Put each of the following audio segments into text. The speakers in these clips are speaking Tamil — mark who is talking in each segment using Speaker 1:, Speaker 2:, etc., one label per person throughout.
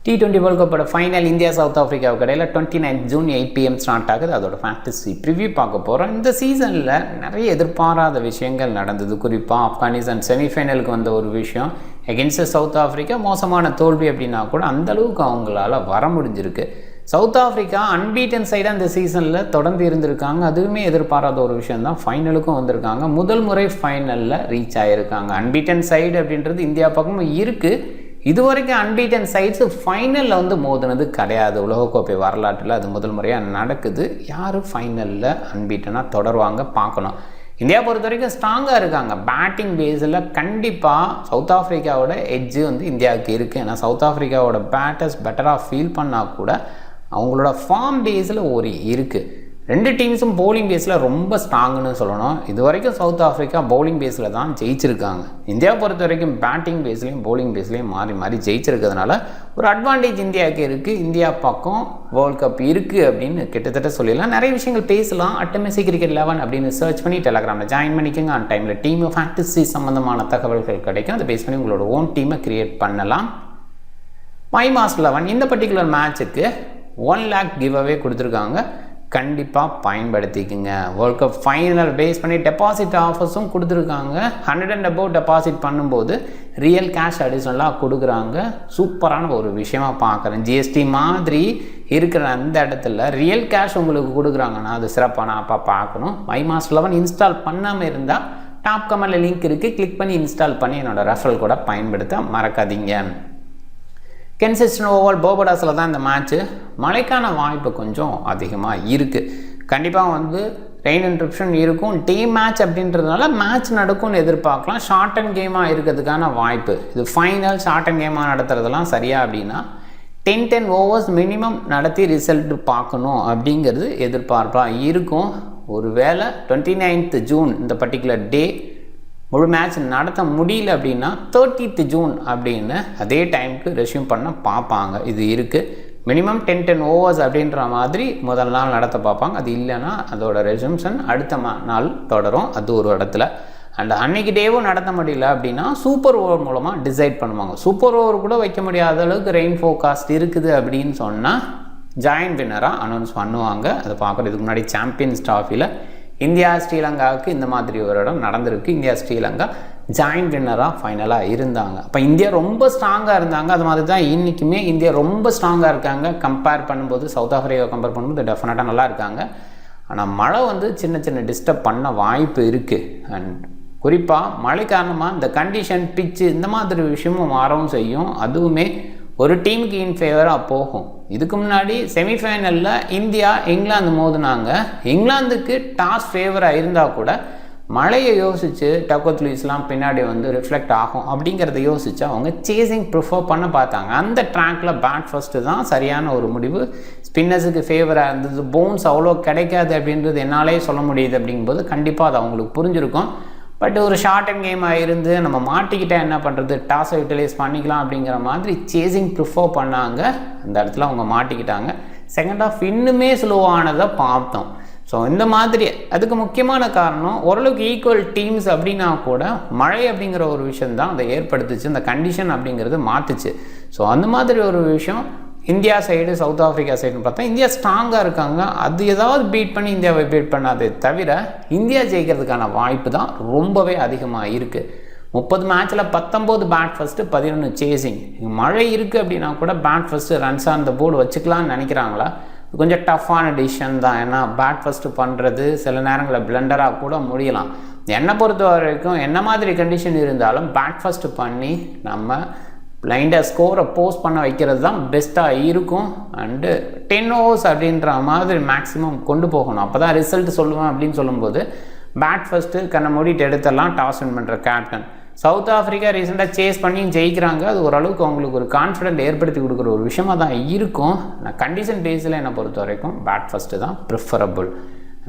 Speaker 1: T20 வேர்ல்ட் கப்போட ஃபைனல் இந்தியா சவுத் ஆஃப்ரிக்காவுக்கு இடையில் 29 ஜூன் 8 PM ஸ்டார்ட் ஆகுது. அதோட ஃபேண்டசி ப்ரிவ்யூ பார்க்க போகிறோம். இந்த சீசனில் நிறைய எதிர்பாராத விஷயங்கள் நடந்தது. குறிப்பாக ஆப்கானிஸ்தான் செமிஃபைனலுக்கு வந்த ஒரு விஷயம் எகென்ஸ்ட் சவுத் ஆஃப்ரிக்கா மோசமான தோல்வி அப்படின்னா கூட அந்தளவுக்கு அவங்களால வர முடிஞ்சிருக்கு. சவுத் ஆஃப்ரிக்கா அன்பீட்டன் சைடாக இந்த சீசனில் தொடர்ந்து இருந்திருக்காங்க. அதுவுமே எதிர்பாராத ஒரு விஷயம் தான். ஃபைனலுக்கும் வந்திருக்காங்க. முதல் முறை ஃபைனலில் ரீச் ஆகியிருக்காங்க. அன்பீட்டன் சைடு அப்படின்றது இந்தியா பக்கமும் இருக்குது. இது வரைக்கும் அன்பீட்டன் சைட்ஸு ஃபைனலில் மோதினது கிடையாது. உலகக்கோப்பை வரலாற்றில் அது முதல் முறையாக நடக்குது. யார் ஃபைனலில் அன்பீட்டனாக தொடருவாங்க பார்க்கணும். இந்தியா பொறுத்த வரைக்கும் ஸ்ட்ராங்காக இருக்காங்க. பேட்டிங் பேஸில் கண்டிப்பாக சவுத் ஆஃப்ரிக்காவோட எட்ஜு இந்தியாவுக்கு இருக்குது. ஏன்னா சவுத் ஆஃப்ரிக்காவோட பேட்டர்ஸ் பெட்டராக ஃபீல் பண்ணால் கூட அவங்களோட ஃபார்ம் பேஸில் ஒரு இருக்குது. ரெண்டு டீம்ஸும் பவுலிங் பேஸில் ரொம்ப ஸ்ட்ராங்குன்னு சொல்லணும். இது வரைக்கும் சவுத் ஆஃப்ரிக்கா பவுலிங் பேஸில் தான் ஜெயிச்சிருக்காங்க. இந்தியா பொறுத்த வரைக்கும் பேட்டிங் பேஸ்லேயும் பவுலிங் பேஸ்லேயும் மாறி மாறி ஜெயிச்சிருக்கிறதுனால ஒரு அட்வான்டேஜ் இந்தியாவுக்கு இருக்குது. இந்தியா பக்கம் வேர்ல்ட் கப் இருக்குது அப்படின்னு கிட்டத்தட்ட சொல்லிடலாம். நிறைய விஷயங்கள் பேசலாம். அட்டமெசி கிரிக்கெட் 11 அப்படின்னு சர்ச் பண்ணி டெலகிராமில் ஜாயின் பண்ணிக்கோங்க. ஆன் டைமில் டீம் ஃபேண்டசி சம்மந்தமான தகவல்கள் கிடைக்கும். அதை பேஸ் பண்ணி உங்களோட ஓன் டீமை கிரியேட் பண்ணலாம். மை மாஸ் 11 இந்த பர்டிகுலர் மேட்சுக்கு 1 lakh கிவ் அவே கொடுத்துருக்காங்க. கண்டிப்பாக பயன்படுத்திக்குங்க. வேர்ல்ட் கப் ஃபைனல் பேஸ் பண்ணி டெபாசிட் ஆஃபர்ஸும் கொடுத்துருக்காங்க. 100 and above டெபாசிட் பண்ணும்போது ரியல் கேஷ் அடிஷ்னலாக கொடுக்குறாங்க. சூப்பரான ஒரு விஷயமாக பார்க்குறேன். ஜிஎஸ்டி மாதிரி இருக்கிற அந்த இடத்துல ரியல் கேஷ் உங்களுக்கு கொடுக்குறாங்கன்னா அது சிறப்பான ஆப்பாக பார்க்கணும். மை மாஸ் 11 இன்ஸ்டால் பண்ணாமல் இருந்தால் டாப் கமெண்டில் லிங்க் இருக்குது. கிளிக் பண்ணி இன்ஸ்டால் பண்ணி என்னோடய ரெஃபரல் கூட பயன்படுத்த மறக்காதீங்க. கென்சிஸ்டன் ஓவல் போபடாஸில் தான் இந்த மேட்ச்சு. மழைக்கான வாய்ப்பு கொஞ்சம் அதிகமாக இருக்குது. கண்டிப்பாக ரெயின் இன்ட்ரப்ஷன் இருக்கும். டே மேட்ச் அப்படின்றதுனால மேட்ச் நடக்கும்னு எதிர்பார்க்கலாம். ஷார்ட் அண்ட் கேமாக இருக்கிறதுக்கான வாய்ப்பு. இது ஃபைனல் ஷார்ட் அண்ட் கேமாக நடத்துறதெல்லாம் சரியா அப்படின்னா 10 overs மினிமம் நடத்தி ரிசல்ட் பார்க்கணும் அப்படிங்கிறது எதிர்பார்ப்பாக இருக்கும். ஒரு வேளை 29th ஜூன் இந்த பர்டிகுலர் டே முழு மேட்ச் நடத்த முடியல அப்படின்னா 30th ஜூன் அப்படின்னு அதே டைமுக்கு ரெஸ்யூம் பண்ண பார்ப்பாங்க. இது இருக்குது. மினிமம் 10 overs அப்படின்ற மாதிரி முதல் நாள் நடத்த பார்ப்பாங்க. அது இல்லைன்னா அதோட ரெஸ்யூம்ஷன் அடுத்த நாள் தொடரும். அது ஒரு இடத்துல. அண்ட் அன்றைக்கி டேவும் நடத்த முடியல அப்படின்னா சூப்பர் ஓவர் மூலமாக டிசைட் பண்ணுவாங்க. சூப்பர் ஓவர் கூட வைக்க முடியாத அளவுக்கு ரெயின் ஃபோர்காஸ்ட் இருக்குது அப்படின்னு சொன்னால் ஜாயின்ட் வின்னராக அனௌன்ஸ் பண்ணுவாங்க. அதை பார்க்குறதுக்கு முன்னாடி சாம்பியன்ஸ் ட்ராஃபியில் இந்தியா ஸ்ரீலங்காவுக்கு இந்த மாதிரி ஒரு இடம் நடந்திருக்கு. இந்தியா ஸ்ரீலங்கா ஜாயின்ட் வின்னராக ஃபைனலாக இருந்தாங்க. அப்போ இந்தியா ரொம்ப ஸ்ட்ராங்காக இருந்தாங்க. அது மாதிரி தான் இன்றைக்குமே இந்தியா ரொம்ப ஸ்ட்ராங்காக இருக்காங்க. கம்பேர் பண்ணும்போது சவுத் ஆஃப்ரிக்காவை கம்பேர் பண்ணும்போது டெஃபினட்டாக நல்லா இருக்காங்க. ஆனால் மழை சின்ன சின்ன டிஸ்டர்ப் பண்ண வாய்ப்பு இருக்குது. அண்ட் குறிப்பாக மழை காரணமாக இந்த கண்டிஷன் பிச்சு இந்த மாதிரி விஷயமும் மாறவும் செய்யும். அதுவுமே ஒரு டீமுக்கு இன் ஃபேவராக போகும். இதுக்கு முன்னாடி செமிஃபைனலில் இந்தியா இங்கிலாந்து மோதினாங்க. இங்கிலாந்துக்கு டாஸ் ஃபேவராக இருந்தால் கூட மழையை யோசித்து டக்கோத் லூயிஸ்லாம் பின்னாடி ரிஃப்ளெக்ட் ஆகும் அப்படிங்கிறத யோசித்து அவங்க சேசிங் ப்ரிஃபர் பண்ண பார்த்தாங்க. அந்த ட்ராக்கில் பேட் ஃபஸ்ட்டு தான் சரியான ஒரு முடிவு. ஸ்பின்னர்ஸுக்கு ஃபேவராக இருந்தது. பவுன்ஸ் அவ்வளோ கிடைக்காது அப்படின்றது என்னாலே சொல்ல முடியுது. அப்படிங்கும்போது கண்டிப்பாக அது அவங்களுக்கு புரிஞ்சிருக்கும். பட் ஒரு ஷார்ட் அண்ட் கேமாக இருந்து நம்ம மாட்டிக்கிட்டால் என்ன பண்ணுறது, டாஸை யூட்டிலைஸ் பண்ணிக்கலாம் அப்படிங்கிற மாதிரி சேசிங் ப்ரிஃபர் பண்ணாங்க. அந்த இடத்துல அவங்க மாட்டிக்கிட்டாங்க. செகண்ட் ஆஃப் இன்னுமே ஸ்லோவானதை பார்த்தோம். ஸோ இந்த மாதிரி அதுக்கு முக்கியமான காரணம் ஓரளவுக்கு ஈக்குவல் டீம்ஸ் அப்படின்னா கூட மழை அப்படிங்கிற ஒரு விஷயந்தான் அதை ஏற்படுத்துச்சு. இந்த கண்டிஷன் அப்படிங்கிறது மாற்றுச்சு. ஸோ அந்த மாதிரி ஒரு விஷயம் இந்தியா சைடு சவுத் ஆஃப்ரிக்கா சைடுன்னு பார்த்தா இந்தியா ஸ்ட்ராங்காக இருக்காங்க. அது ஏதாவது பீட் பண்ணி இந்தியாவை பீட் பண்ணாதே தவிர இந்தியா ஜெயிக்கிறதுக்கான வாய்ப்பு தான் ரொம்பவே அதிகமாக இருக்குது. 30 மேட்ச்சில் 19 பேட் ஃபஸ்ட்டு 11 சேசிங். மழை இருக்குது அப்படின்னா கூட bat first runs on the board வச்சுக்கலான்னு நினைக்கிறாங்களா? கொஞ்சம் டஃப்பான டிசிஷன் தான். ஏன்னா பேட் ஃபஸ்ட்டு பண்ணுறது சில நேரங்களில் பிளண்டராக கூட முடியலாம். என்னை பொறுத்த வரைக்கும் என்ன மாதிரி கண்டிஷன் இருந்தாலும் பேட் ஃபஸ்ட்டு பண்ணி நம்ம பிளைண்டாக ஸ்கோரை போஸ்ட் பண்ண வைக்கிறது தான் பெஸ்ட்டாக இருக்கும். அண்டு 10 overs அப்படின்ற மாதிரி மேக்ஸிமம் கொண்டு போகணும். அப்போ தான் ரிசல்ட் சொல்லுவேன் அப்படின்னு சொல்லும்போது பேட் ஃபஸ்ட்டு கண்ணை மூடிட்டு எடுத்துடலாம் டாஸ் வின் பண்ணுற கேப்டன். சவுத் ஆஃப்ரிக்கா ரீசெண்டாக சேஸ் பண்ணி ஜெயிக்கிறாங்க. அது ஓரளவுக்கு அவங்களுக்கு ஒரு கான்ஃபிடென்ட் ஏற்படுத்தி கொடுக்குற ஒரு விஷயமாக தான் இருக்கும். நான் கண்டிஷன் பேஸில் என்னை பொறுத்த வரைக்கும் பேட் ஃபஸ்ட்டு தான் ப்ரிஃபரபுள்.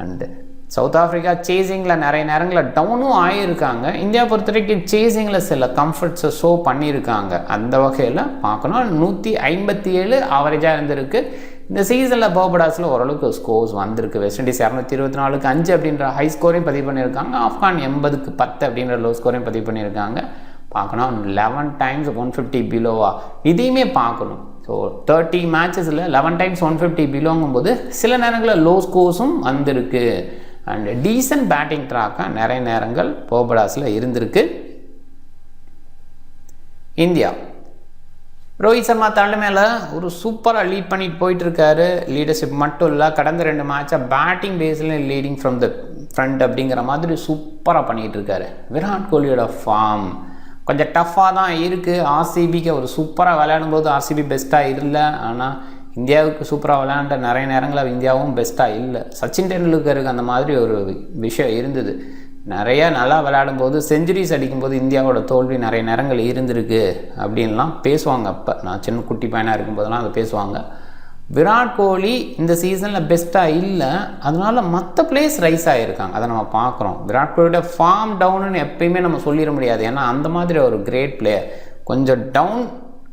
Speaker 1: அண்டு சவுத் ஆஃப்ரிக்கா சேசிங்கில் நிறைய நேரங்களில் டவுனும் ஆகியிருக்காங்க. இந்தியா பொறுத்த வரைக்கும் சேசிங்கில் சில கம்ஃபர்ட்ஸை ஷோ பண்ணியிருக்காங்க. அந்த வகையில் பார்க்கணும். 157 ஆவரேஜாக இருந்திருக்கு. இந்த சீசனில் பர்படாஸில் ஓரளவுக்கு ஸ்கோர்ஸ் வந்திருக்கு. வெஸ்ட் இண்டீஸ் 224க்கு 5 அப்படின்ற ஹை ஸ்கோரையும் பதிவு பண்ணியிருக்காங்க. ஆப்கான் 80க்கு 10 அப்படின்ற லோ ஸ்கோரையும் பதிவு பண்ணியிருக்காங்க. பார்க்கணும் 11 times 150 பிலோவா இதையுமே பார்க்கணும். ஸோ 30 மேட்சஸில் 11 டைம்ஸ் 150 பிலோங்கும்போது சில நேரங்களில் லோ ஸ்கோர்ஸும் வந்திருக்கு. அண்ட் டீசன்ட் பேட்டிங் ட்ராக்காக நிறைய நேரங்கள் போபடாஸில் இருந்திருக்கு. இந்தியா ரோஹித் சர்மா தலைமையில் ஒரு சூப்பராக லீட் பண்ணிட்டு போயிட்டுருக்காரு. லீடர்ஷிப் மட்டும் இல்லை, கடந்த 2 மேட்சாக பேட்டிங் பேஸில் லீடிங் ஃப்ரம் த ஃப்ரண்ட் அப்படிங்கிற மாதிரி சூப்பராக பண்ணிகிட்டு இருக்காரு. விராட் கோலியோட ஃபார்ம் கொஞ்சம் டஃப்பாக தான் இருக்குது. ஆர்சிபிக்கு ஒரு சூப்பராக விளையாடும்போது ஆர்சிபி பெஸ்ட்டாக இல்லை, ஆனால் இந்தியாவுக்கு சூப்பராக விளையாண்ட நிறைய நேரங்களில் இந்தியாவும் பெஸ்ட்டாக இல்லை. சச்சின் டெண்டுல்கருக்கு அந்த மாதிரி ஒரு விஷயம் இருந்தது. நிறையா நல்லா விளையாடும்போது செஞ்சுரிஸ் அடிக்கும்போது இந்தியாவோட தோல்வி நிறைய நேரங்கள் இருந்திருக்கு அப்படின்லாம் பேசுவாங்க. அப்போ நான் சின்ன குட்டி பையனாக இருக்கும்போதெல்லாம் அதை பேசுவாங்க. விராட் கோலி இந்த சீசனில் பெஸ்ட்டாக இல்லை, அதனால மற்ற பிளேயர்ஸ் ரைஸ் ஆகியிருக்காங்க. அதை நம்ம பார்க்குறோம். விராட் கோலியோட ஃபார்ம் டவுனுன்னு எப்பயுமே நம்ம சொல்லிட முடியாது, ஏன்னா அந்த மாதிரி ஒரு கிரேட் பிளேயர். கொஞ்சம் டவுன்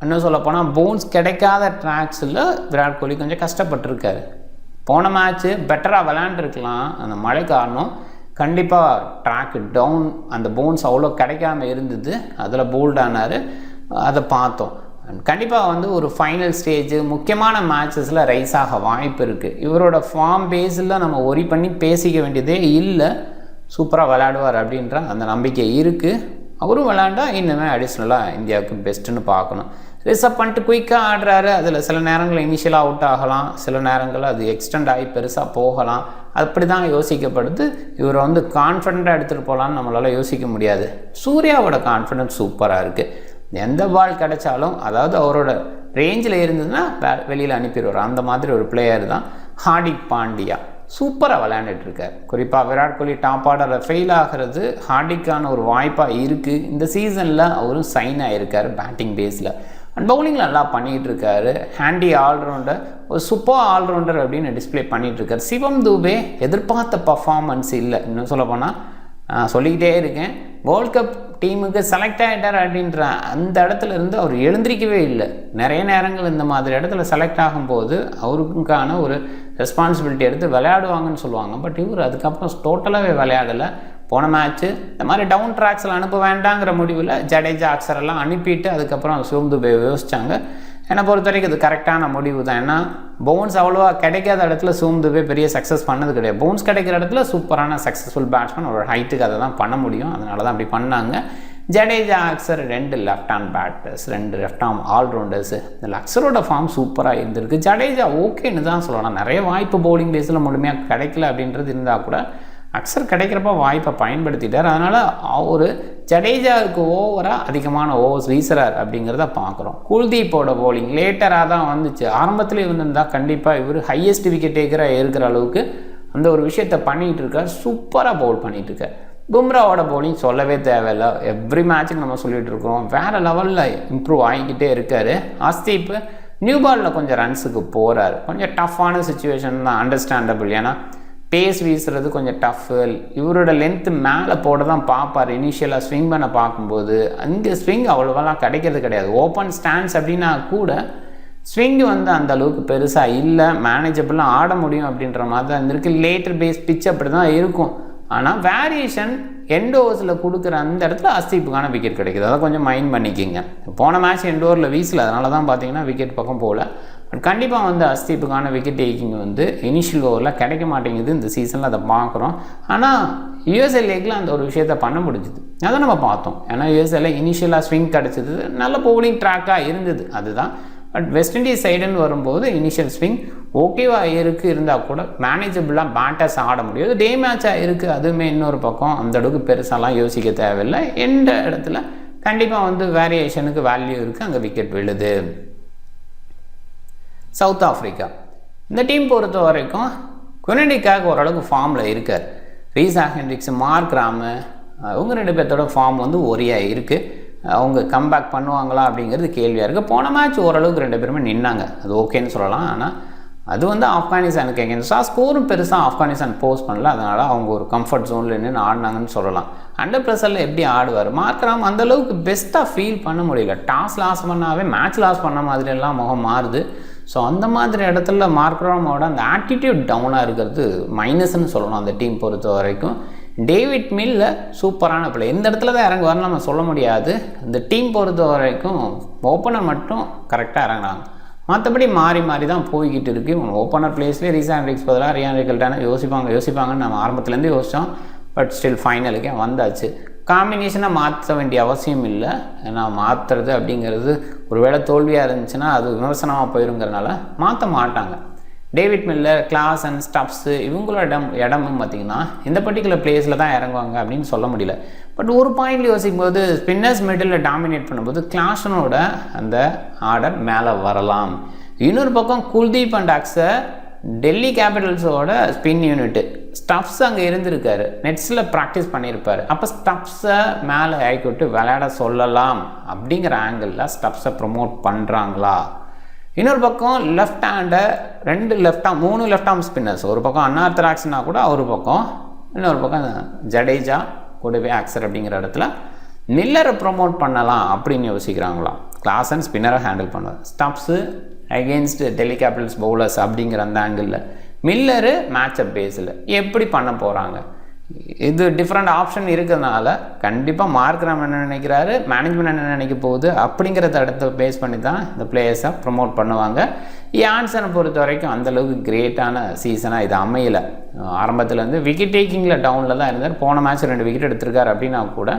Speaker 1: என்ன சொல்ல போனால் போன்ஸ் கிடைக்காத ட்ராக்ஸில் விராட் கோலி கொஞ்சம் கஷ்டப்பட்டுருக்காரு. போன மேட்ச்சு பெட்டராக விளையாண்டுருக்கலாம், அந்த மழை காரணம் கண்டிப்பாக ட்ராக்கு டவுன், அந்த போன்ஸ் அவ்வளோ கிடைக்காம இருந்தது. அதில் போல்டானார், அதை பார்த்தோம். கண்டிப்பாக ஒரு ஃபைனல் ஸ்டேஜ் முக்கியமான மேட்சஸில் ரைஸ் ஆக வாய்ப்பு இருக்குது. இவரோட ஃபார்ம் பேஸில் நம்ம ஒரி பண்ணி பேசிக்க வேண்டியதே இல்லை. சூப்பராக விளையாடுவார் அப்படின்ற அந்த நம்பிக்கை இருக்குது. அவரும் விளையாண்டா இன்னுமே அடிஷ்னலாக இந்தியாவுக்கு பெஸ்ட்டுன்னு பார்க்கணும். ரிசர்வ் பண்ணிட்டு குயிக்காக ஆடுறாரு, அதில் சில நேரங்களில் இனிஷியலாக அவுட் ஆகலாம், சில நேரங்களில் அது எக்ஸ்டெண்ட் ஆகி பெருசாக போகலாம். அப்படி தான் யோசிக்கப்படுது. இவரை கான்ஃபிடண்ட்டாக எடுத்துகிட்டு போகலான்னு நம்மளால் யோசிக்க முடியாது. சூர்யாவோட கான்ஃபிடன்ஸ் சூப்பராக இருக்குது. எந்த பால் கிடைச்சாலும், அதாவது அவரோட ரேஞ்சில் இருந்ததுன்னா வெளியில் அனுப்பிடுவார். அந்த மாதிரி ஒரு பிளேயர் தான் ஹார்திக் பாண்டியா. சூப்பராக விளையாண்டுட்டுருக்கார். குறிப்பாக விராட் கோலி டாப் ஆர்டரில் ஃபெயில் ஆகிறது ஹார்திக்கான ஒரு வாய்ப்பாக இருக்குது. இந்த சீசனில் அவரும் சைன் ஆகிருக்கார் பேட்டிங் பேஸில். அண்ட் பவுலிங்கில் நல்லா பண்ணிகிட்டு இருக்காரு. ஹேண்டி ஆல்ரவுண்டர், ஒரு சூப்பர் ஆல்ரவுண்டர் அப்படின்னு டிஸ்பிளே பண்ணிகிட்ருக்கார். சிவம் தூபே எதிர்பார்த்த பர்ஃபார்மன்ஸ் இல்லை. இன்னும் சொல்ல போனால் சொல்லிக்கிட்டே இருக்கேன், வேர்ல்ட் கப் டீமுக்கு செலக்ட் ஆகிட்டார் அப்படின்ற அந்த இடத்துல இருந்து அவர் எழுந்திரிக்கவே இல்லை. நிறைய நேரங்கள் இந்த மாதிரி இடத்துல செலக்ட் ஆகும்போது அவருக்கான ஒரு ரெஸ்பான்சிபிலிட்டி எடுத்து விளையாடுவாங்கன்னு சொல்லுவாங்க. பட் இவர் அதுக்கப்புறம் டோட்டலாகவே விளையாடலை. போன மேட்ச்சு இந்த மாதிரி டவுன் ட்ராக்ஸில் அனுப்ப வேண்டாங்கிற முடிவில் ஜடேஜா அக்ஸர் எல்லாம் அனுப்பிட்டு அதுக்கப்புறம் சிவம் துபே யோசித்தாங்க. என்னை பொறுத்த வரைக்கும் இது கரெக்டான முடிவு தான். ஏன்னா பவுன்ஸ் அவ்வளோவா கிடைக்காத இடத்துல சிவம் துபே பெரிய சக்ஸஸ் பண்ணது கிடையாது. பவுன்ஸ் கிடைக்கிற இடத்துல சூப்பரான சக்ஸஸ்ஃபுல் பேட்ஸ்மேன் ஒரு ஹைட்டுக்கு அதை தான் பண்ண முடியும். அதனால தான் அப்படி பண்ணாங்க. Jadeja Axar 2 left hand batters, 2 left arm allrounders. இந்த அக்ஸரோட ஃபார்ம் சூப்பராக இருந்திருக்கு. ஜடேஜா ஓகேன்னு தான் சொல்லலாம். நிறைய வாய்ப்பு பவுலிங் பேஸில் முழுமையாக கிடைக்கல அப்படின்றது இருந்தால் கூட அக்ஸர் கிடைக்கிறப்ப வாய்ப்பை பயன்படுத்திட்டார். அதனால் ஒரு ஜடேஜாவுக்கு ஓவராக அதிகமான ஓவர்ஸ் வீசுறார் அப்படிங்கிறத பார்க்குறோம். குல்தீப்போட பவுலிங் லேட்டராக தான் வந்துச்சு. ஆரம்பத்தில் இருந்திருந்தால் கண்டிப்பாக இவர் ஹையஸ்ட் விக்கெட் டேக்கராக இருக்கிற அளவுக்கு அந்த ஒரு விஷயத்தை பண்ணிகிட்டு இருக்கார். சூப்பராக பவுல் பண்ணிகிட்டு இருக்கார். பும்ராவோட பவுலிங் சொல்லவே தேவையில்லை. எவ்ரி மேட்சுக்கு நம்ம சொல்லிகிட்டு இருக்கிறோம், வேறு லெவலில் இம்ப்ரூவ் ஆகிக்கிட்டே இருக்கார். ஆஸ்தீப் நியூ பாலில் கொஞ்சம் ரன்ஸுக்கு போகிறார். கொஞ்சம் டஃப்பான சுச்சுவேஷன் தான், அண்டர்ஸ்டாண்டபிள். ஏன்னா பேஸ் வீசுறது கொஞ்சம் டஃப்பு. இவரோட லென்த்து மேலே போட தான் பார்ப்பார். இனிஷியலாக ஸ்விங் பண்ண பார்க்கும்போது அங்கே ஸ்விங் அவ்வளோவெல்லாம் கிடைக்கிறது கிடையாது. ஓப்பன் ஸ்டாண்ட்ஸ் அப்படின்னா கூட ஸ்விங்கு அந்த அளவுக்கு பெருசாக இல்லை. மேனேஜபிளாக ஆட முடியும் அப்படின்ற மாதிரி தான் இருந்திருக்கு. லேட்டர் பேஸ் பிச் அப்படி தான் இருக்கும். ஆனால் வேரியேஷன் எண்ட் ஓவர்ஸில் கொடுக்குற அந்த இடத்துல அஸ்தீப்புக்கான விக்கெட் கிடைக்குது. அதை கொஞ்சம் மைண்ட் பண்ணிக்கிங்க. போன மேட்ச் எண்ட் ஓவரில் வீசல, அதனால தான் பார்த்தீங்கன்னா விக்கெட் பக்கம் போகல. பட் கண்டிப்பாக அஸ்தீப்புக்கான விக்கெட் டேக்கிங் இனிஷியல் ஓவரில் கிடைக்க மாட்டேங்குது இந்த சீசனில். அதை பார்க்குறோம். ஆனால் யூஎஸ்எல்ஏக்கில் அந்த ஒரு விஷயத்தை பண்ண முடிஞ்சுது, அதை நம்ம பார்த்தோம். ஏன்னா யூஎஸ்எல்ஏ இனிஷியலாக ஸ்விங் கிடச்சிது, நல்ல பவுலிங் ட்ராக்காக இருந்தது. அதுதான். பட் வெஸ்ட் இண்டீஸ் சைடுன்னு வரும்போது இனிஷியல் ஸ்விங் ஓகேவாக இருந்தால் கூட மேனேஜபிளாக பேட்டர்ஸ் ஆட முடியாது. டே மேட்சாக இருக்குது, அதுவுமே இன்னொரு பக்கம் அந்த அளவுக்கு பெருசாலாம் யோசிக்க தேவையில்லை. எந்த இடத்துல கண்டிப்பாக வேரியேஷனுக்கு வேல்யூ இருக்குது, அங்கே விக்கெட் விழுது. சவுத் ஆஃப்ரிக்கா இந்த டீம் பொறுத்த வரைக்கும் குவிண்டன் டி காக் ஓரளவுக்கு ஃபார்மில் இருக்கார். ரீசா ஹென்ரிக்ஸ், மார்க் ராமு, அவங்க 2 பேர்த்தோட ஃபார்ம் ஒரியாக இருக்குது. அவங்க கம்பேக் பண்ணுவாங்களா அப்படிங்கிறது கேள்வியாக இருக்குது. போன மேட்ச் ஓரளவுக்கு 2 பேருமே நின்னாங்க, அது ஓகேன்னு சொல்லலாம். ஆனால் அது ஆப்கானிஸ்தானுக்கு எங்கேன்ஸ்டாக ஸ்கோரும் பெருசாக ஆப்கானிஸ்தான் போஸ்ட் பண்ணல. அதனால் அவங்க ஒரு கம்ஃபர்ட் ஜோனில் நின்று ஆடினாங்கன்னு சொல்லலாம். அண்டர் ப்ரெஷரில் எப்படி ஆடுவார் மார்க் ராம் அந்தளவுக்கு பெஸ்ட்டாக ஃபீல் பண்ண முடியல. டாஸ் லாஸ் பண்ணாவே மேட்ச் லாஸ் பண்ண மாதிரியெல்லாம் முகம் மாறுது. ஸோ அந்த மாதிரி இடத்துல மார்க் ராமோட அந்த ஆட்டிடியூட் டவுனாக இருக்கிறது மைனஸ்ன்னு சொல்லணும் அந்த டீம் பொறுத்த வரைக்கும். டேவிட் மில்ல சூப்பரான பிளே, இந்த இடத்துல தான் இறங்குவார்னு நம்ம சொல்ல முடியாது. இந்த டீம் பொறுத்த வரைக்கும் ஓப்பனர் மட்டும் கரெக்டாக இறங்குறாங்க. மற்றபடி மாறி மாறி தான் போய்கிட்டு இருக்குது. ஓப்பனர் பிளேஸ்லேயே ரீசா ஹென்ட்ரிக்ஸ் பதிலாக ரியான் ரிக்கல்டான யோசிப்பாங்கன்னு நம்ம ஆரம்பத்துலேருந்து யோசித்தோம். பட் ஸ்டில் ஃபைனலுக்கே வந்தாச்சு. காம்பினேஷனாக மாற்ற வேண்டிய அவசியம் இல்லை. ஏன்னா மாற்றுறது அப்படிங்கிறது ஒரு வேளை தோல்வியாக இருந்துச்சுன்னா அது விமர்சனமாக போயிருங்கிறனால மாற்ற மாட்டாங்க. David Miller, Klaasen and Stubbs இவங்களோட இடமும் பார்த்திங்கன்னா இந்த பர்டிகுலர் பிளேஸில் தான் இறங்குவாங்க அப்படின்னு சொல்ல முடியல. பட் ஒரு பாயிண்ட்ல யோசிக்கும் போது ஸ்பின்னர்ஸ் மிடில் டாமினேட் பண்ணும்போது கிளாஷனோட அந்த ஆர்டர் மேலே வரலாம். இன்னொரு பக்கம் குல்தீப் அண்ட் அக்ஸர் டெல்லி கேபிட்டல்ஸோட ஸ்பின் யூனிட்டு ஸ்டப்ஸ் அங்கே இருந்திருக்காரு, நெட்ஸில் ப்ராக்டிஸ் பண்ணியிருப்பார். அப்போ ஸ்டப்ஸை மேலே இறக்கிவிட்டு விளையாட சொல்லலாம் அப்படிங்கிற ஆங்கிளில் ஸ்டப்ஸை ப்ரொமோட் பண்ணுறாங்களா? இன்னொரு பக்கம் லெஃப்ட் ஹேண்டை 2 left arm 3 left arm spinners, ஒரு பக்கம் அன்ஆர்த்தடாக்ஸ்னா கூட ஒரு பக்கம், இன்னொரு பக்கம் ஜடேஜா கூடவே ஆக்சர் அப்படிங்கிற இடத்துல மில்லரை ப்ரொமோட் பண்ணலாம் அப்படின்னு யோசிக்கிறாங்களா? கிளாசன் ஸ்பின்னரை ஹேண்டில் பண்ணுவார், Stubbs against Delhi Capitals bowlers அப்படிங்கிற அந்த ஆங்கிளில், மில்லரு மேட்சப் பேஸில் எப்படி பண்ண போகிறாங்க? இது டிஃப்ரெண்ட் ஆப்ஷன் இருக்கிறதுனால கண்டிப்பாக மார்க்ராம் என்ன நினைக்கிறாரு, மேனேஜ்மெண்ட் என்ன நினைக்க போகுது அப்படிங்கிறத இடத்த பேஸ் பண்ணி தான் இந்த பிளேயர்ஸை ப்ரொமோட் பண்ணுவாங்க. யான்சனை பொறுத்த வரைக்கும் அந்தளவுக்கு கிரேட்டான சீசனாக இது அமையலை. ஆரம்பத்துலேருந்து விக்கெட் டேக்கிங்கில் டவுனில் தான் இருந்தார். போன மேட்ச் 2 விக்கெட் எடுத்திருக்காரு அப்படின்னா கூட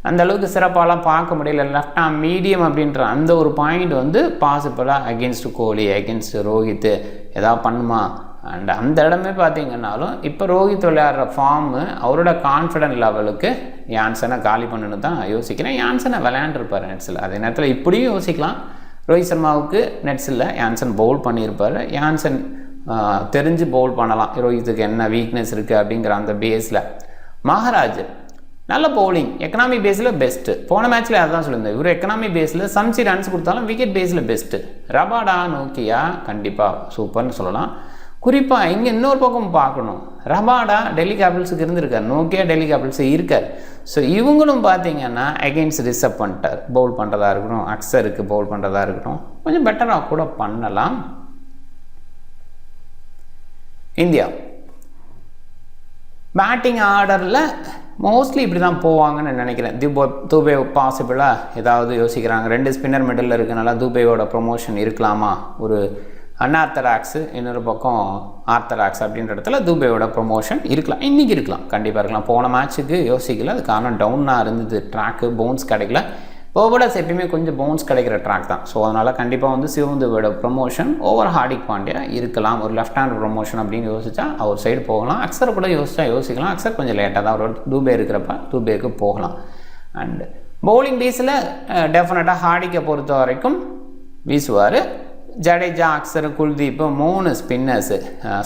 Speaker 1: அந்தளவுக்கு சிறப்பாலாம் பார்க்க முடியல. லெஃப்ட் ஆர்ம் மீடியம் அப்படின்ற அந்த ஒரு பாயிண்ட் வந்து பாசிபிளாக அகெயின்ஸ்ட் கோலி, அகெயின்ஸ்ட் ரோஹித் எதாவது பண்ணுமா? அண்ட் அந்த இடமே பார்த்தீங்கன்னாலும் இப்போ ரோஹித் விளையாடுற ஃபார்மு அவரோட கான்ஃபிடென்ட் லெவலுக்கு யான்சனை காலி பண்ணணுன்னு தான் யோசிக்கிறேன். யான்சனை விளையாண்டுருப்பார் நெட்ஸில். அதே நேரத்தில் இப்படியும் யோசிக்கலாம், ரோஹித் சர்மாவுக்கு நெட்ஸில் யான்சன் பவுல் பண்ணியிருப்பார், யான்சன் தெரிஞ்சு பவுல் பண்ணலாம், ரோஹித்துக்கு என்ன வீக்னஸ் இருக்குது அப்படிங்கிற அந்த பேஸில். மகாராஜ் நல்ல பவுலிங், எக்கனாமி பேஸில் பெஸ்ட்டு. போன மேட்ச்சில் அதுதான் சொல்லியிருந்தேன், இவர் எக்கனாமி பேஸில் சம்சி ரன்ஸ் கொடுத்தாலும் விக்கெட் பேஸில் பெஸ்ட்டு. ரபாடா, நோக்கியா கண்டிப்பாக சூப்பர்னு சொல்லலாம். குறிப்பாக இங்கே இன்னொரு பக்கம் பார்க்கணும், ரபாடா டெல்லி கேபிட்டல்ஸுக்கு இருந்திருக்கார், நோக்கியா டெல்லி கேபிட்டல்ஸு இருக்கார். ஸோ இவங்களும் பார்த்தீங்கன்னா அகெயின்ஸ்ட் ரிசர்வ் பண்ணிட்டார், பவுல் பண்ணுறதா இருக்கட்டும், அக்ஸருக்கு பவுல் பண்ணுறதா இருக்கட்டும், கொஞ்சம் பெட்டராக கூட பண்ணலாம். இந்தியா பேட்டிங் ஆர்டரில் மோஸ்ட்லி இப்படி தான் போவாங்கன்னு நினைக்கிறேன். தூபே பாசிபிளாக ஏதாவது யோசிக்கிறாங்க. 2 ஸ்பின்னர் மிடில் இருக்கனால தூபேவோட ப்ரொமோஷன் இருக்கலாமா? ஒரு அன்ஆர்த்தடாக்ஸு, இன்னொரு பக்கம் ஆர்த்தடாக்ஸ் அப்படின்ற இடத்துல தூபேவோட ப்ரொமோஷன் இருக்கலாம், இன்றைக்கி இருக்கலாம், கண்டிப்பாக இருக்கலாம். போன மேட்ச்சுக்கு யோசிக்கல, அது காரணம் டவுனாக இருந்தது, ட்ராக்கு பவுன்ஸ் கிடைக்கல. பவுலர்ஸ் எப்பயுமே கொஞ்சம் பவுன்ஸ் கிடைக்கிற ட்ராக் தான். ஸோ அதனால் கண்டிப்பாக வந்து சிவம் துபேவோட ப்ரொமோஷன் ஓவர் ஹார்திக் பாண்டியா இருக்கலாம். ஒரு லெஃப்ட் ஹேண்ட் ப்ரொமோஷன் அப்படின்னு யோசிச்சா அவர் சைடு போகலாம். அக்ஸர் கூட யோசிக்கலாம், அக்ஸர் கொஞ்சம் லேட்டாக தான் அவர் தூபே இருக்கிறப்ப தூபேக்கு போகலாம். அண்டு பவுலிங் பேஸில் டெஃபினட்டாக ஹார்திக்கை பொறுத்த வரைக்கும் வீசுவார். ஜடேஜா, அக்ஸர், குல்தீப் 3 ஸ்பின்னர்ஸு.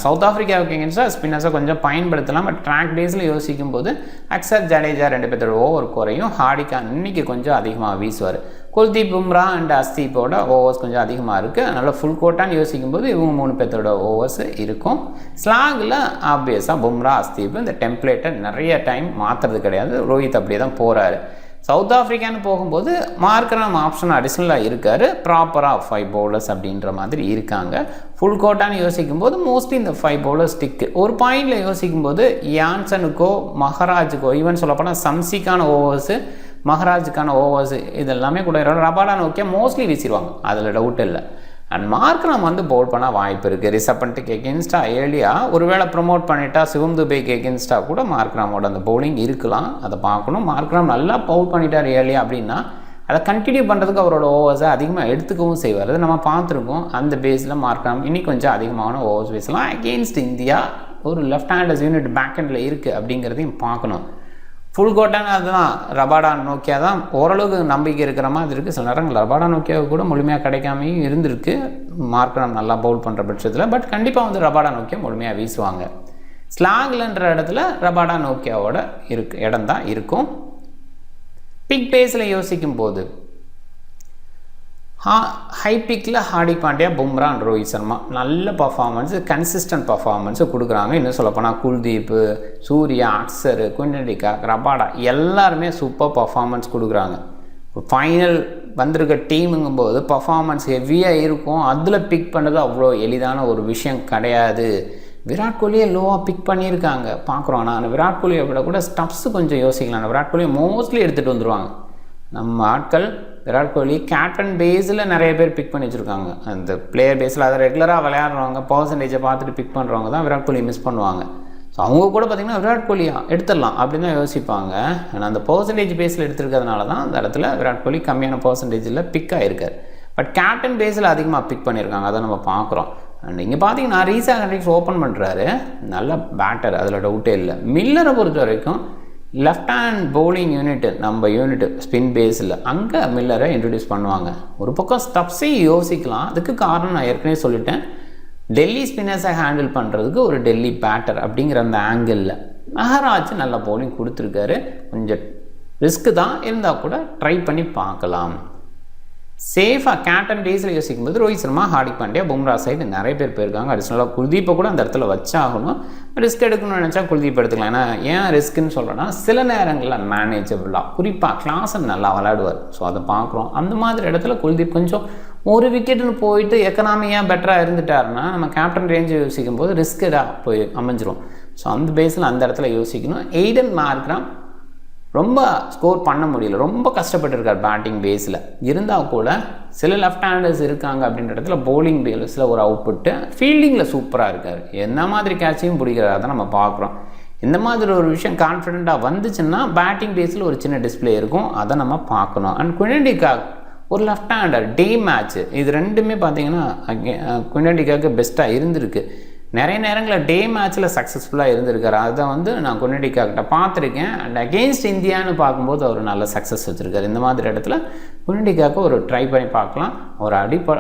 Speaker 1: சவுத் ஆஃப்ரிக்காவுக்கு எங்கேன்ஸ்டாக ஸ்பின்னர்ஸை கொஞ்சம் பயன்படுத்தலாம். பட் ட்ராக் டேஸில் யோசிக்கும் போது அக்ஸர், ஜடேஜா 2 பேர்த்தோட ஓவர் குறையும். ஹார்திக் இன்றைக்கி கொஞ்சம் அதிகமாக வீசுவார். குல்தீப், பும்ரா அண்ட் அஸ்தீப்போட ஓவர்ஸ் கொஞ்சம் அதிகமாக இருக்குது. அதனால் ஃபுல் கோட்டான்னு யோசிக்கும் போது இவங்க 3 பேர்த்தோட ஓவர்ஸ் இருக்கும். ஸ்லாகில் ஆப்வியஸாக பும்ரா, அஸ்தீப் இந்த டெம்ப்ளேட்டை நிறைய டைம் மாற்றுறது கிடையாது. ரோஹித் அப்படியே தான் போகிறாரு. சவுத் ஆஃப்ரிக்கான்னு போகும்போது மார்க்ராம் ஆப்ஷன் அடிஷ்னலாக இருக்கார். ப்ராப்பராக 5 பவுலர்ஸ் அப்படின்ற மாதிரி இருக்காங்க. ஃபுல் கோட்டான்னு யோசிக்கும் போது மோஸ்ட்லி இந்த 5 பவுலர்ஸ் ஸ்டிக்கு. ஒரு பாயிண்டில் யோசிக்கும் போது யான்சனுக்கோ மஹராஜுக்கோ, ஈவன் சொல்லப்போனால் சம்சிக்கான ஓவர்ஸு, மஹராஜுக்கான ஓவர்ஸு இதெல்லாமே கூட ரபாடா, நோக்கியா மோஸ்ட்லி வீசிடுவாங்க, அதில் டவுட் இல்லை. அண்ட் மார்க்ராம் வந்து பவுல் பண்ண வாய்ப்பு இருக்குது. ரிஷப் பண்ட்டுக்கு எகென்ஸ்டாக ஏர்லியாக ஒருவேளை ப்ரொமோட் பண்ணிட்டா சிவம் துபேக்கு எகென்ஸ்டாக கூட மார்க்ராமோட அந்த பவுலிங் இருக்கலாம். அதை பார்க்கணும். மார்க்ராம் நல்லா பவுல் பண்ணிட்டார் ஏர்லியாக அப்படின்னா அதை கண்டினியூ பண்ணுறதுக்கு அவரோட ஓவர்ஸை அதிகமாக எடுத்துக்கவும் செய்வார். அதை நம்ம பார்த்துருக்கோம். அந்த பேஸில் மார்க்ராம் இன்னி கொஞ்சம் அதிகமான ஓவர்ஸ் வீசலாம். அகெயின்ஸ்ட் இந்தியா ஒரு லெஃப்ட் ஹேண்டர்ஸ் யூனிட் பேக் ஹேண்டில் இருக்குது அப்படிங்கிறதையும் பார்க்கணும். ஃபுல் கோட்டான அதுதான் ரபாடா, நோக்கியா தான் ஓரளவுக்கு நம்பிக்கை இருக்கிற மாதிரி இருக்குது. சில நேரங்கள் ரபாடா, நோக்கியாவுக்கு கூட முழுமையாக கிடைக்காமையும் இருந்திருக்கு மார்க்ராம் நல்லா பவுல் பண்ணுற பட்சத்தில். பட் கண்டிப்பாக வந்து ரபாடா, நோக்கியா முழுமையாக வீசுவாங்க. ஸ்லாக்லன்ற இடத்துல ரபாடா, நோக்கியாவோட இடம் தான் இருக்கும். பிக் பேஸில் யோசிக்கும் போது ஹை பிக்கில் ஹார்திக் பாண்டியா, பும்ரா அண்ட் ரோஹித் சர்மா நல்ல பர்ஃபார்மன்ஸு, கன்சிஸ்டன்ட் பர்ஃபார்மன்ஸு கொடுக்குறாங்க. இன்னும் சொல்லப்போனால் Kuldeep, Surya, Axar, Quinton de Kock, Rabada எல்லாருமே சூப்பர் பர்ஃபார்மன்ஸ் கொடுக்குறாங்க. ஃபைனல் வந்திருக்க டீமுங்கும்போது பர்ஃபார்மன்ஸ் ஹெவியாக இருக்கும். அதில் பிக் பண்ணுறது அவ்வளோ எளிதான ஒரு விஷயம் கிடையாது. விராட் கோலியை லோவாக பிக் பண்ணியிருக்காங்க பார்க்குறோம். ஆனால் விராட் கோலியை விட கூட ஸ்டப்ஸு கொஞ்சம் யோசிக்கலாம். விராட் கோலியை மோஸ்ட்லி எடுத்துகிட்டு வந்துடுவாங்க. நம்ம ஆட்கள் விராட் கோலி கேப்டன் பேஸில் நிறைய பேர் பிக் பண்ணி வச்சுருக்காங்க. அந்த பிளேயர் பேஸில் அதை ரெகுலராக விளையாடுறவங்க பர்சன்டேஜை பார்த்துட்டு பிக் பண்ணுறவங்க தான் விராட் கோலி மிஸ் பண்ணுவாங்க. ஸோ அவங்க கூட பார்த்திங்கன்னா விராட் கோலியா எடுத்துடலாம் அப்படின்னு தான் யோசிப்பாங்க. ஆனால் அந்த பர்சன்டேஜ் பேஸில் எடுத்துருக்கிறதுனால தான் அந்த இடத்துல விராட் கோலி கம்மியான பர்சன்டேஜில் பிக் ஆகிருக்கார். பட் கேப்டன் பேஸில் அதிகமாக பிக் பண்ணியிருக்காங்க, அதை நம்ம பார்க்குறோம். அண்ட் இங்கே பார்த்தீங்கன்னா ரீசா ஹெண்ட்ரிக்ஸ் ஓப்பன் பண்ணுறாரு, நல்ல பேட்டர், அதில் டவுட்டே இல்லை. மில்லரை பொறுத்த வரைக்கும் லெஃப்ட் ஹேண்ட் பவுலிங் யூனிட்டு நம்ம யூனிட்டு ஸ்பின் பேஸில் அங்கே மில்லரை இன்ட்ரடியூஸ் பண்ணுவாங்க. ஒரு பக்கம் ஸ்டப்ஸை யோசிக்கலாம், அதுக்கு காரணம் நான் ஏற்கனவே சொல்லிட்டேன், டெல்லி ஸ்பின்னர்ஸை ஹேண்டில் பண்ணுறதுக்கு ஒரு டெல்லி பேட்டர் அப்படிங்கிற அந்த ஆங்கிளில் மெஹராஜ் நல்ல பவுலிங் கொடுத்துருக்காரு. கொஞ்சம் ரிஸ்க்கு தான் இருந்தால் கூட ட்ரை பண்ணி பார்க்கலாம். சேஃபாக கேப்டன் பேஸில் யோசிக்கும்போது ரோஹித் சர்மா, ஹார்திக் பாண்டியா, பும்ரா சைடு நிறைய பேர் போயிருக்காங்க. அடிஷ்னலாக குல்தீப்பை கூட அந்த இடத்துல வச்சாகணும். ரிஸ்க் எடுக்கணும்னு நினச்சா குல்தீப் எடுத்துக்கலாம். ஏன்னா ஏன் ரிஸ்க்குன்னு சொல்கிறேன்னா சில நேரங்களில் மேனேஜபிளாக குறிப்பாக கிளாஸன் நல்லா விளையாடுவார். ஸோ அதை பார்க்குறோம். அந்த மாதிரி இடத்துல குல்தீப் கொஞ்சம் ஒரு விக்கெட்டுன்னு போயிட்டு எக்கனாமியாக பெட்டராக இருந்துட்டாருன்னா நம்ம கேப்டன் ரேஞ்சை யோசிக்கும் போது ரிஸ்கடாக போய் அமைஞ்சிரும். ஸோ அந்த பேஸில் அந்த இடத்துல யோசிக்கணும். எய்டன் மார்க்ராம் ரொம்ப ஸ்கோர் பண்ண முடியல, ரொம்ப கஷ்டப்பட்டுருக்கார் பேட்டிங் பேஸில். இருந்தால் கூட சில லெஃப்ட் ஹேண்டர்ஸ் இருக்காங்க அப்படின்ற இடத்துல பவுலிங் பேஸில் ஒரு அவுட்புட்டு, ஃபீல்டிங்கில் சூப்பராக இருக்கார். என்ன மாதிரி கேட்சையும் பிடிக்கிறார், அதை நம்ம பார்க்குறோம். இந்த மாதிரி ஒரு விஷயம் கான்ஃபிடெண்ட்டாக வந்துச்சுன்னா பேட்டிங் பேஸில் ஒரு சின்ன டிஸ்பிளே இருக்கும், அதை நம்ம பார்க்கணும். அண்ட் குயின்டன் டி காக் ஒரு லெஃப்ட் ஹேண்டர், டே மேட்ச்சு, இது ரெண்டுமே பார்த்தீங்கன்னா குயின்டன் டி காக்கு பெஸ்ட்டாக இருந்திருக்கு. நிறைய நேரங்களில் டே மேட்ச்சில் சக்ஸஸ்ஃபுல்லாக இருந்திருக்காரு. அதை வந்து நான் குயின்டன் டி காக்கிட்ட பார்த்துருக்கேன். அண்ட் அகெயின்ஸ்ட் இந்தியான்னு பார்க்கும்போது அவர் நல்ல சக்ஸஸ் வச்சுருக்காரு. இந்த மாதிரி இடத்துல குயின்டன் டி காக்கை ஒரு ட்ரை பண்ணி பார்க்கலாம். ஒரு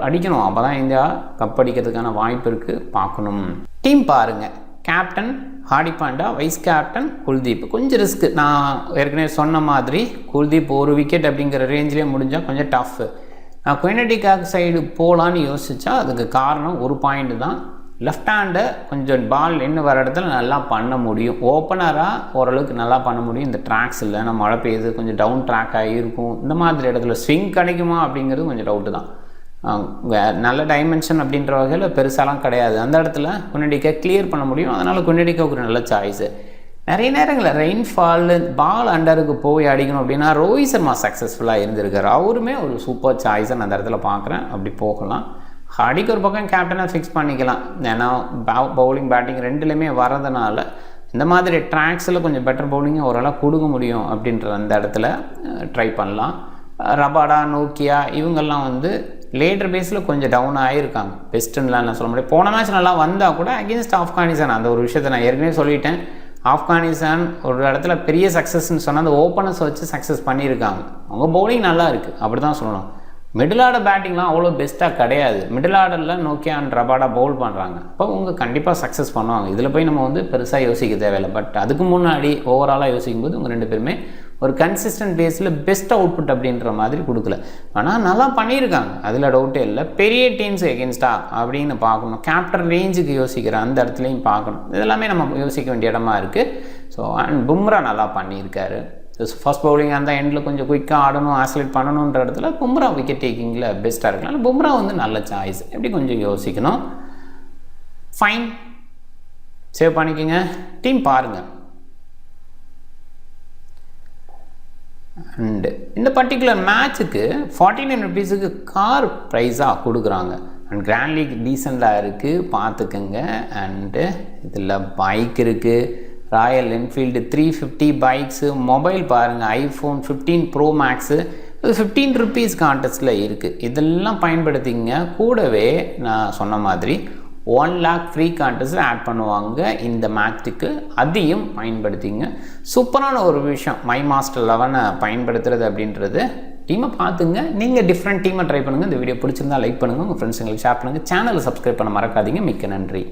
Speaker 1: அடிக்கணும், அப்போ தான் இந்தியா கப் அடிக்கிறதுக்கான வாய்ப்பு இருக்குது, பார்க்கணும். டீம் பாருங்கள், captain Hardik Pandya, vice captain Kuldeep. கொஞ்சம் ரிஸ்க்கு, நான் ஏற்கனவே சொன்ன மாதிரி குல்தீப் ஒரு விக்கெட் அப்படிங்கிற ரேஞ்சிலே முடிஞ்சால் கொஞ்சம் டஃப்பு. நான் குயின்டன் டி காக் சைடு போகலான்னு யோசித்தா அதுக்கு காரணம் ஒரு பாயிண்ட் தான், லெஃப்ட் ஹேண்டை கொஞ்சம் பால் இன்னும் வர இடத்துல நல்லா பண்ண முடியும். ஓப்பனராக ஓரளவுக்கு நல்லா பண்ண முடியும். இந்த ட்ராக்ஸ் இல்லை, நம்ம மழை பெய்யுது, கொஞ்சம் டவுன் ட்ராக் ஆகியிருக்கும். இந்த மாதிரி இடத்துல ஸ்விங் கிடைக்குமா அப்படிங்கிறது கொஞ்சம் டவுட்டு தான். நல்ல டைமென்ஷன் அப்படின்ற வகையில் பெருசாலாம் கிடையாது. அந்த இடத்துல குயின்டன் டி காக் கிளியர் பண்ண முடியும். அதனால் குயின்டன் டி காக் ஒரு நல்ல சாய்ஸு. நிறைய நேரங்களில் ரெயின்ஃபால் பால் அண்டருக்கு போய் அடிக்கணும் அப்படின்னா ரோஹித் சர்மா சக்ஸஸ்ஃபுல்லாக இருந்திருக்காரு. அவருமே ஒரு சூப்பர் சாய்ஸை நான் அந்த இடத்துல பார்க்குறேன். அப்படி போகலாம். ஹார்திக் ஒரு பக்கம் கேப்டனாக ஃபிக்ஸ் பண்ணிக்கலாம். ஏன்னா பவுலிங் பேட்டிங் ரெண்டுலேயுமே வரதுனால இந்த மாதிரி ட்ராக்ஸில் கொஞ்சம் பெட்டர் பவுலிங்கை ஓரளவு கொடுக்க முடியும் அப்படின்ற அந்த இடத்துல ட்ரை பண்ணலாம். ரபாடா, நோக்கியா இவங்கெல்லாம் வந்து லேட்டர் பேஸில் கொஞ்சம் டவுன் ஆகியிருக்காங்க. பெஸ்ட்டுன்னெலாம் நான் சொல்ல முடியும். போன மேட்ச் நல்லா வந்தால் கூட அகெயின்ஸ்ட் ஆப்கானிஸ்தான், அந்த ஒரு விஷயத்தை நான் ஏற்கனவே சொல்லிட்டேன். ஆப்கானிஸ்தான் ஒரு இடத்துல பெரிய சக்ஸஸ்ன்னு சொன்னால் அந்த ஓப்பனர்ஸ் வச்சு சக்ஸஸ் பண்ணியிருக்காங்க. அவங்க பவுலிங் நல்லா இருக்குது, அப்படி தான் சொல்லணும். மிடில் ஆர்டர் பேட்டிங்லாம் அவ்வளோ பெஸ்ட்டாக கிடையாது. மிடில் ஆர்டரில் நோக்கியா அண்ட் ரபாடா பவுல் பண்ணுறாங்க. அப்போ அவங்க கண்டிப்பாக சக்ஸஸ் பண்ணுவாங்க. இதில் போய் நம்ம வந்து பெருசாக யோசிக்க தேவையில்லை. பட் அதுக்கு முன்னாடி ஓவராலாக யோசிக்கும்போது இவங்க ரெண்டு பேருமே ஒரு கன்சிஸ்டன்ட் பேஸில் பெஸ்ட் அவுட்புட் அப்படின்ற மாதிரி கொடுக்கல. ஆனால் நல்லா பண்ணியிருக்காங்க, அதில் டவுட்டே இல்லை. பெரிய டீம்ஸ் எகென்ஸ்டாக அப்படின்னு பார்க்கணும். கேப்டன் ரேஞ்சுக்கு யோசிக்கிற அந்த இடத்துலையும் பார்க்கணும். இதெல்லாமே நம்ம யோசிக்க வேண்டிய இடமா இருக்குது. ஸோ அண்ட் பும்ரா நல்லா பண்ணியிருக்காரு. ஃபர்ஸ்ட் பவுலிங் அந்த எண்டில் கொஞ்சம் குயிக்காக ஆடணும், ஆக்சிலேட் பண்ணணுன்ற இடத்துல பும்ரா விக்கெட் டேக்கிங்கில் பெஸ்ட்டாக இருக்கலாம். பும்ரா வந்து நல்ல சாய்ஸ், எப்படி கொஞ்சம் யோசிக்கணும். ஃபைன், சேவ் பண்ணிக்கோங்க. டீம் பாருங்கள். அண்டு இந்த பர்டிகுலர் மேட்ச்சுக்கு 49 ருபீஸுக்கு கார் ப்ரைஸாக கொடுக்குறாங்க. அண்ட் கிராண்ட் லீக் டீசெண்டாக இருக்குது, பார்த்துக்குங்க. அண்டு இதில் பைக் இருக்குது, ராயல் என்ஃபீல்டு 350 பைக்ஸு, மொபைல் பாருங்கள், ஐஃபோன் 15 ப்ரோ மேக்ஸு, அது 15 ருபீஸ் கான்டெஸ்ட்டில் இருக்குது. இதெல்லாம் பயன்படுத்திங்க. கூடவே நான் சொன்ன மாதிரி 1 lakh ஃப்ரீ கான்டெஸ்ட் ஆட் பண்ணுவாங்க இந்த மேட்ச்சுக்கு, அதையும் பயன்படுத்திங்க. சூப்பரான ஒரு விஷயம் மை மாஸ்டர் 11 பயன்படுத்துறது அப்படின்றது. டீமை பார்த்துங்க. நீங்கள் டிஃப்ரெண்ட் டீமை ட்ரை பண்ணுங்கள். இந்த வீடியோ பிடிச்சிருந்தா லைக் பண்ணுங்கள், உங்கள் ஃப்ரெண்ட்ஸுங்களுக்கு ஷேர் பண்ணுங்கள். சேனலை சப்ஸ்கிரைப் பண்ண மறக்காதீங்க. மிக்க நன்றி.